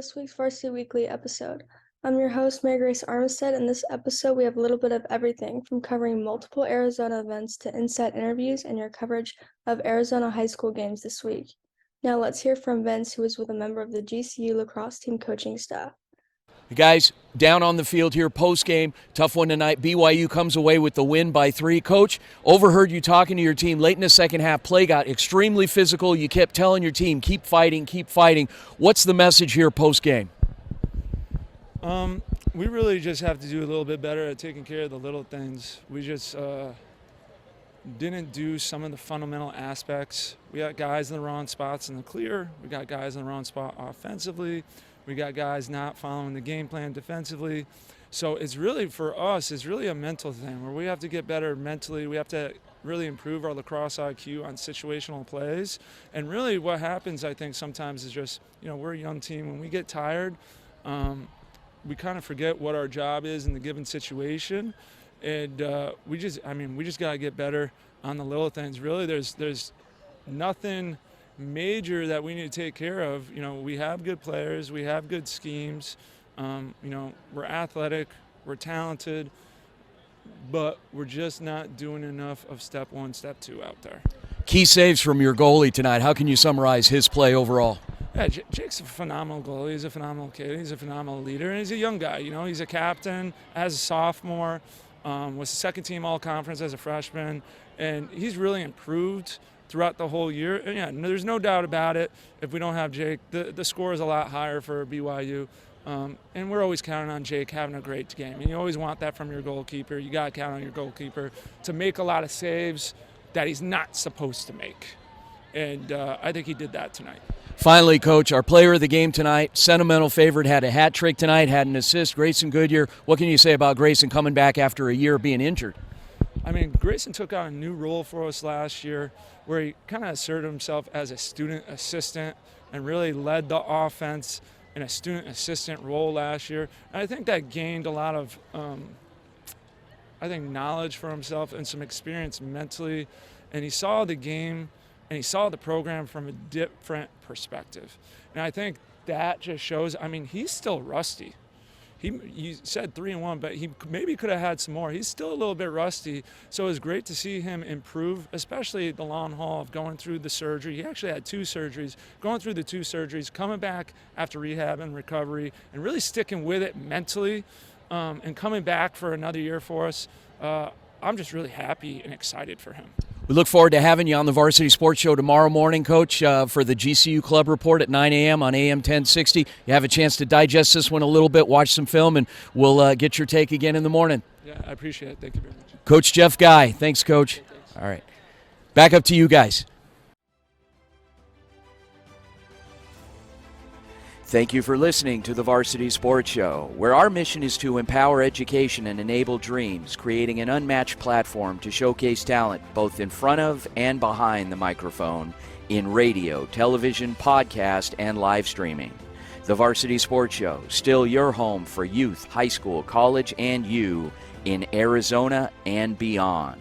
this week's Varsity Weekly episode. I'm your host, Mary Grace Armistead. In this episode, we have a little bit of everything from covering multiple Arizona events to inside interviews and your coverage of Arizona high school games this week. Now let's hear from Vince, who is with a member of the GCU lacrosse team coaching staff. Guys, down on the field here, post-game, tough one tonight. BYU comes away with the win by 3. Coach, overheard you talking to your team late in the second half. Play got extremely physical. You kept telling your team, keep fighting, keep fighting. What's the message here post-game? We really just have to do a little bit better at taking care of the little things. We just didn't do some of the fundamental aspects. We got guys in the wrong spots in the clear. We got guys in the wrong spot offensively. We got guys not following the game plan defensively. So it's really, for us, it's really a mental thing where we have to get better mentally. We have to really improve our lacrosse IQ on situational plays. And really what happens, I think, sometimes is just, we're a young team. When we get tired, we kind of forget what our job is in the given situation. And we just got to get better on the little things. Really, there's nothing major that we need to take care of. We have good players, we have good schemes, we're athletic, we're talented, but we're just not doing enough of step 1, step 2 out there. Key saves from your goalie tonight. How can you summarize his play overall? Yeah, Jake's a phenomenal goalie. He's a phenomenal kid. He's a phenomenal leader, and he's a young guy. He's a captain as a sophomore, was a second team all-conference as a freshman, and he's really improved throughout the whole year. And yeah, there's no doubt about it. If we don't have Jake, the score is a lot higher for BYU. And we're always counting on Jake having a great game. And you always want that from your goalkeeper. You got to count on your goalkeeper to make a lot of saves that he's not supposed to make. And I think he did that tonight. Finally, Coach, our player of the game tonight, sentimental favorite, had a hat trick tonight, had an assist, Grayson Goodyear. What can you say about Grayson coming back after a year of being injured? Grayson took on a new role for us last year where he kind of asserted himself as a student assistant and really led the offense in a student assistant role last year. And I think that gained a lot of, knowledge for himself and some experience mentally. And he saw the game and he saw the program from a different perspective. And I think that just shows, he's still rusty. You said 3-1, but he maybe could have had some more. He's still a little bit rusty, so it was great to see him improve, especially the long haul of going through the surgery. He actually had 2 surgeries, going through the 2 surgeries, coming back after rehab and recovery, and really sticking with it mentally, and coming back for another year for us. I'm just really happy and excited for him. We look forward to having you on the Varsity Sports Show tomorrow morning, Coach, for the GCU Club Report at 9 a.m. on AM 1060. You have a chance to digest this one a little bit, watch some film, and we'll get your take again in the morning. Yeah, I appreciate it. Thank you very much. Coach Jeff Guy. Thanks, Coach. Thanks. All right. Back up to you guys. Thank you for listening to the Varsity Sports Show, where our mission is to empower education and enable dreams, creating an unmatched platform to showcase talent both in front of and behind the microphone in radio, television, podcast, and live streaming. The Varsity Sports Show, still your home for youth, high school, college, and you in Arizona and beyond.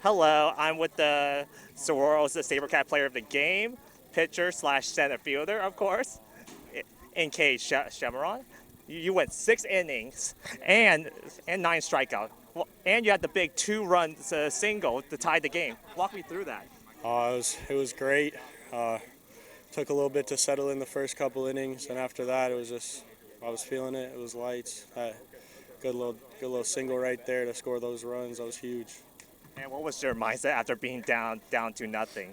Hello, I'm with the Sororos, the SaberCat player of the game, pitcher / center fielder, of course, in Cage Chemaron. You went 6 innings and 9 strikeouts, and you had the big 2-run single to tie the game. Walk me through that. It was great. Took a little bit to settle in the first couple innings, and after that, it was just I was feeling it. It was lights. Good little single right there to score those runs. That was huge. And what was your mindset after being down 2-0?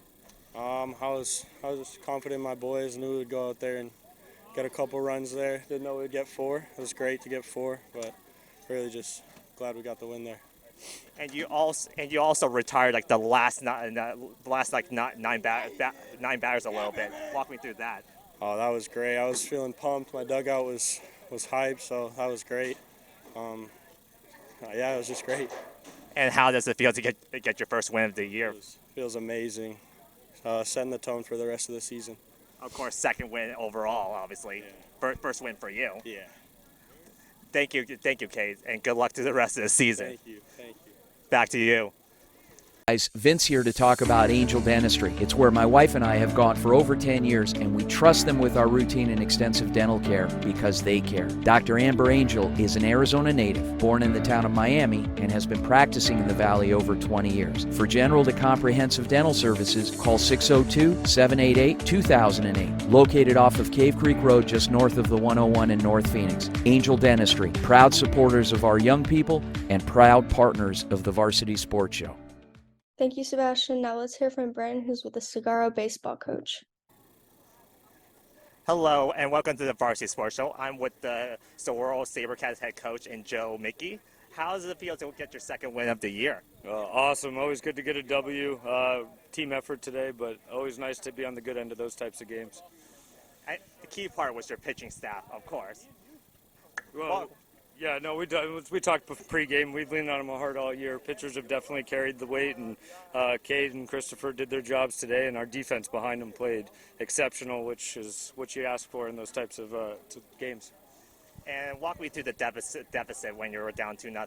I was just confident in my boys. Knew we would go out there and get a couple runs there. Didn't know we'd get 4. It was great to get 4, but really just glad we got the win there. And you also retired like the last 9 batters a little bit. Walk me through that. Oh, that was great. I was feeling pumped. My dugout was hyped, so that was great. It was just great. And how does it feel to get your first win of the year? Feels amazing. Setting the tone for the rest of the season. Of course, second win overall, obviously. Yeah. First win for you. Yeah. Thank you, Kate, and good luck to the rest of the season. Thank you. Back to you. Guys, Vince here to talk about Angel Dentistry. It's where my wife and I have gone for over 10 years, and we trust them with our routine and extensive dental care because they care. Dr. Amber Angel is an Arizona native, born in the town of Miami, and has been practicing in the Valley over 20 years. For general to comprehensive dental services, call 602-788-2008. Located off of Cave Creek Road, just north of the 101 in North Phoenix. Angel Dentistry, proud supporters of our young people and proud partners of the Varsity Sports Show. Thank you, Sebastian. Now let's hear from Brandon, who's with the Sagaro baseball coach. Hello, and welcome to the Varsity Sports Show. I'm with the Saguaro SaberCats head coach and Joe Mickey. How does it feel to get your second win of the year? Awesome. Always good to get a W. Team effort today, but always nice to be on the good end of those types of games. The key part was your pitching staff, of course. Well, yeah, no, we talked pregame. We've leaned on them hard all year. Pitchers have definitely carried the weight, and Cade and Christopher did their jobs today, and our defense behind them played exceptional, which is what you ask for in those types of games. And walk me through the deficit when you were down 2-0.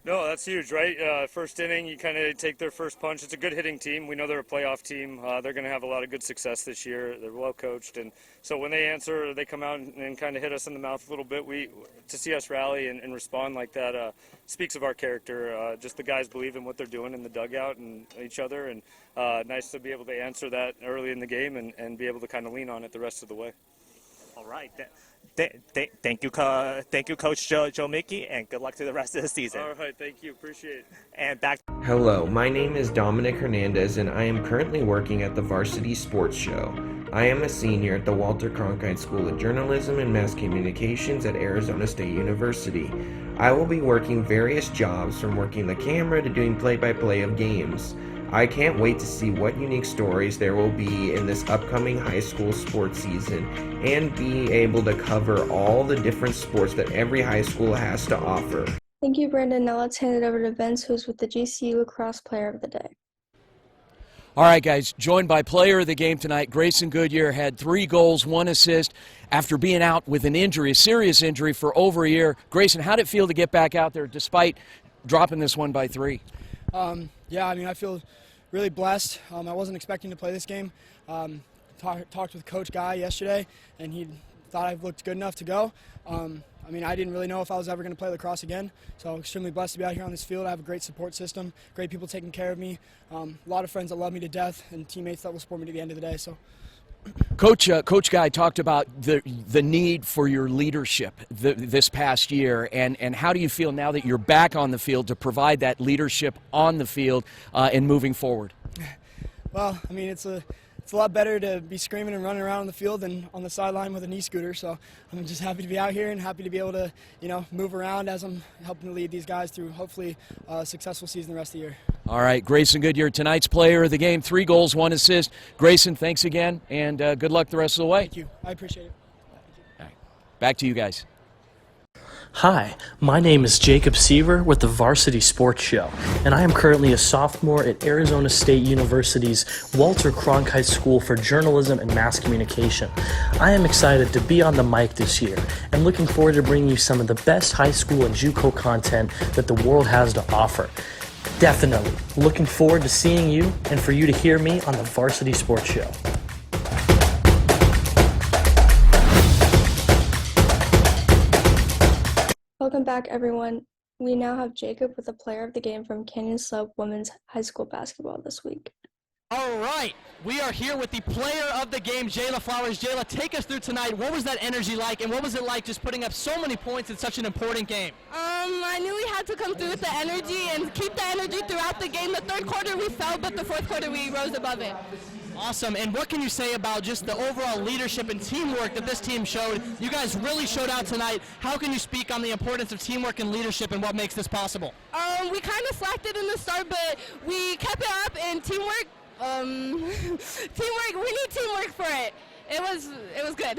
No, that's huge, right? First inning, you kind of take their first punch. It's a good hitting team. We know they're a playoff team. They're going to have a lot of good success this year. They're well coached, and so when they answer, they come out and kind of hit us in the mouth a little bit. To see us rally and respond like that speaks of our character. Just the guys believe in what they're doing in the dugout and each other, and nice to be able to answer that early in the game and be able to kind of lean on it the rest of the way. All right. Thank you, Coach Joe Mickey, and good luck to the rest of the season. All right, thank you. Appreciate it. And back. Hello, my name is Dominic Hernandez, and I am currently working at the Varsity Sports Show. I am a senior at the Walter Cronkite School of Journalism and Mass Communications at Arizona State University. I will be working various jobs, from working the camera to doing play-by-play of games. I can't wait to see what unique stories there will be in this upcoming high school sports season and be able to cover all the different sports that every high school has to offer. Thank you, Brandon. Now let's hand it over to Vince, who's with the GCU lacrosse player of the day. All right, guys, joined by player of the game tonight, Grayson Goodyear had 3 goals, 1 assist after being out with an injury, a serious injury for over a year. Grayson, how did it feel to get back out there despite dropping this one by 3? Yeah, I mean, I feel really blessed. I wasn't expecting to play this game. Talked with Coach Guy yesterday, and he thought I looked good enough to go. I mean, I didn't really know if I was ever going to play lacrosse again, so I'm extremely blessed to be out here on this field. I have a great support system, great people taking care of me, a lot of friends that love me to death, and teammates that will support me to the end of the day. So. Coach Guy talked about the need for your leadership this past year, and how do you feel now that you're back on the field to provide that leadership on the field and moving forward? Well, I mean, it's a lot better to be screaming and running around on the field than on the sideline with an e-scooter. So I'm just happy to be out here and happy to be able to, move around as I'm helping to lead these guys through hopefully a successful season the rest of the year. All right, Grayson Goodyear, tonight's player of the game, 3 goals, 1 assist. Grayson, thanks again, and good luck the rest of the way. Thank you. I appreciate it. All right. Back to you guys. Hi, my name is Jacob Seaver with the Varsity Sports Show, and I am currently a sophomore at Arizona State University's Walter Cronkite School for Journalism and Mass Communication. I am excited to be on the mic this year and looking forward to bringing you some of the best high school and JUCO content that the world has to offer. Definitely looking forward to seeing you and for you to hear me on the Varsity Sports Show. Welcome back, everyone. We now have Jacob with the player of the game from Canyon Slope Women's High School Basketball this week. All right, we are here with the player of the game, Jayla Flowers. Jayla, take us through tonight. What was that energy like, and what was it like just putting up so many points in such an important game? I knew we had to come through with the energy and keep the energy throughout the game. The third quarter we fell, but the fourth quarter we rose above it. Awesome, and what can you say about just the overall leadership and teamwork that this team showed? You guys really showed out tonight. How can you speak on the importance of teamwork and leadership and what makes this possible? We kind of slacked it in the start, but we kept it up, and teamwork, we need teamwork for it. It was good.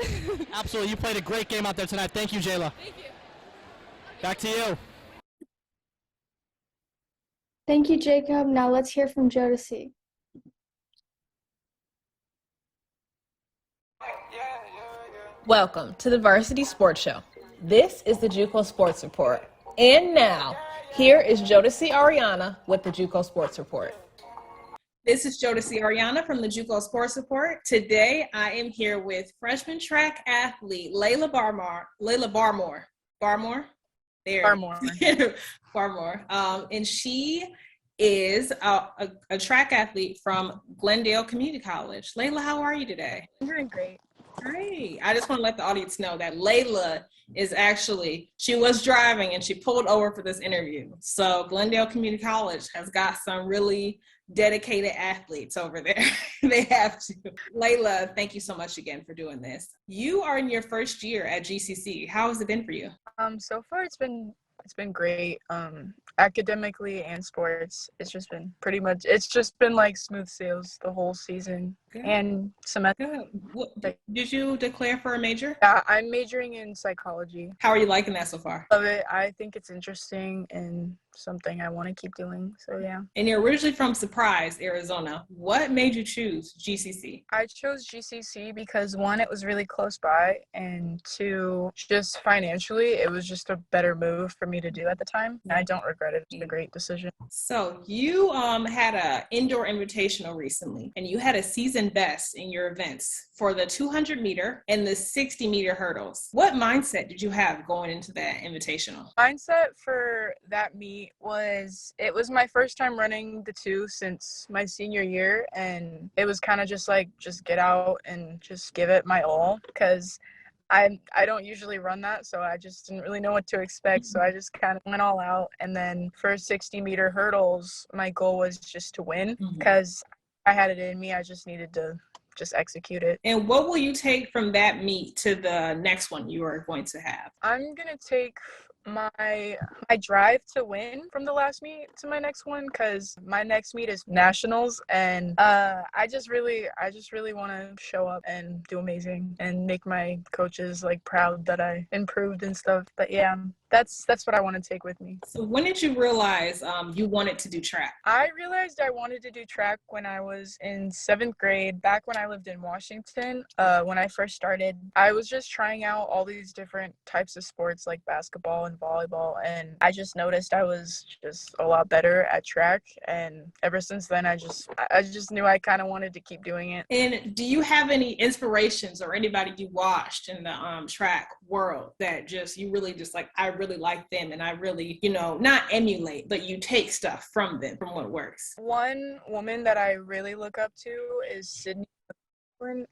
Absolutely, you played a great game out there tonight. Thank you, Jayla. Thank you. Back to you. Thank you, Jacob. Now let's hear from Jodeci. Welcome to the Varsity Sports Show. This is the JUCO Sports Report. And now, here is Jodeci Ariana with the JUCO Sports Report. This is Jodeci Ariana from the JUCO Sports Report. Today, I am here with freshman track athlete Layla Barmore. And she is a track athlete from Glendale Community College. Layla, how are you today? I'm doing great. Great. I just want to let the audience know that Layla she was driving and she pulled over for this interview. So Glendale Community College has got some really dedicated athletes over there. They have to. Layla, thank you so much again for doing this. You are in your first year at GCC. How has it been for you? So far it's been great. Academically and sports, it's just been like smooth sails the whole season. Good. And semester. Did you declare for a major? Yeah, I'm majoring in psychology. How are you liking that so far? Love it. I think it's interesting and something I want to keep doing. So yeah. And you're originally from Surprise, Arizona. What made you choose GCC? I chose GCC because one, it was really close by, and two, just financially, it was just a better move for me to do at the time. And I don't regret it. It's a great decision. So you had an indoor invitational recently, and you had a season best in your events for the 200 meter and the 60 meter hurdles. What mindset did you have going into that invitational? Mindset for that meet was, it was my first time running the two since my senior year, and it was kind of just like, just get out and just give it my all, because I don't usually run that, so I just didn't really know what to expect. So I just kind of went all out. And then for 60 meter hurdles, my goal was just to win, because I had it in me. I just needed to just execute it. And what will you take from that meet to the next one you are going to have? I'm going to take my drive to win from the last meet to my next one, because my next meet is nationals, and I just really want to show up and do amazing and make my coaches like proud that I improved and stuff. But yeah, that's what I want to take with me. So when did you realize you wanted to do track? I realized I wanted to do track when I was in 7th grade, back when I lived in Washington. When I first started, I was just trying out all these different types of sports like basketball and volleyball, and I just noticed I was just a lot better at track, and ever since then I just knew I kind of wanted to keep doing it. And do you have any inspirations or anybody you watched in the track world that you really like, I really like them, and I really, not emulate, but you take stuff from them, from what works? One woman that I really look up to is Sydney.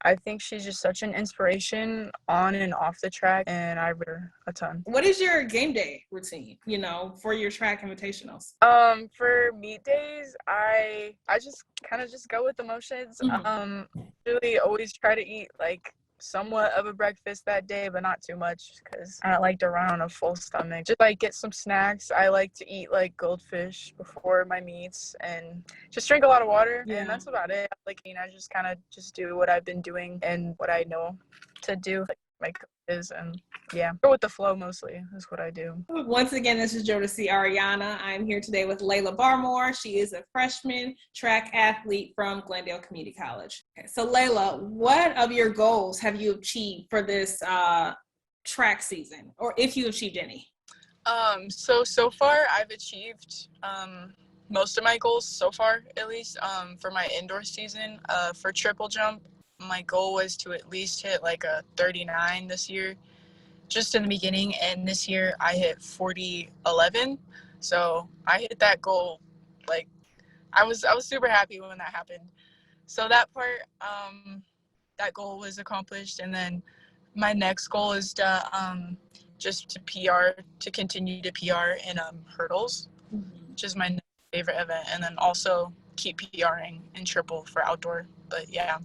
I think she's just such an inspiration on and off the track, and I read her a ton. What is your game day routine, for your track invitationals? For meet days, I just kind of just go with the motions. Really always try to eat like somewhat of a breakfast that day, but not too much, because I don't like to run on a full stomach. Just like get some snacks. I like to eat like goldfish before my meets, and just drink a lot of water. And that's about it. I just kind of just do what I've been doing and what I know to do, like my coaches, and go with the flow mostly is what I do. Once again, this is Jodeci Ariana. I'm here today with Layla Barmore. She is a freshman track athlete from Glendale Community College. Okay, so Layla, what of your goals have you achieved for this track season, or if you achieved any? So far I've achieved most of my goals so far, at least for my indoor season. For triple jump, my goal was to at least hit like a 39 this year, just in the beginning, and this year I hit 40.11. So I hit that goal. Like I was super happy when that happened. So that part, that goal was accomplished, and then my next goal is to just to continue to PR in hurdles, which is my favorite event, and then also keep PRing in triple for outdoor. But yeah.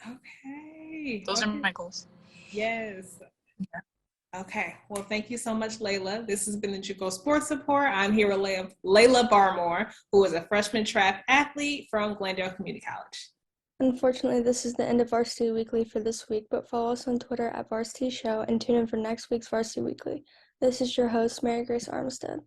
Okay. Those are my goals. Yes. Yeah. Okay. Well, thank you so much, Layla. This has been the JUCO Sports Report. I'm here with Layla Barmore, who is a freshman track athlete from Glendale Community College. Unfortunately, this is the end of Varsity Weekly for this week, but follow us on Twitter at Varsity Show and tune in for next week's Varsity Weekly. This is your host, Mary Grace Armstead.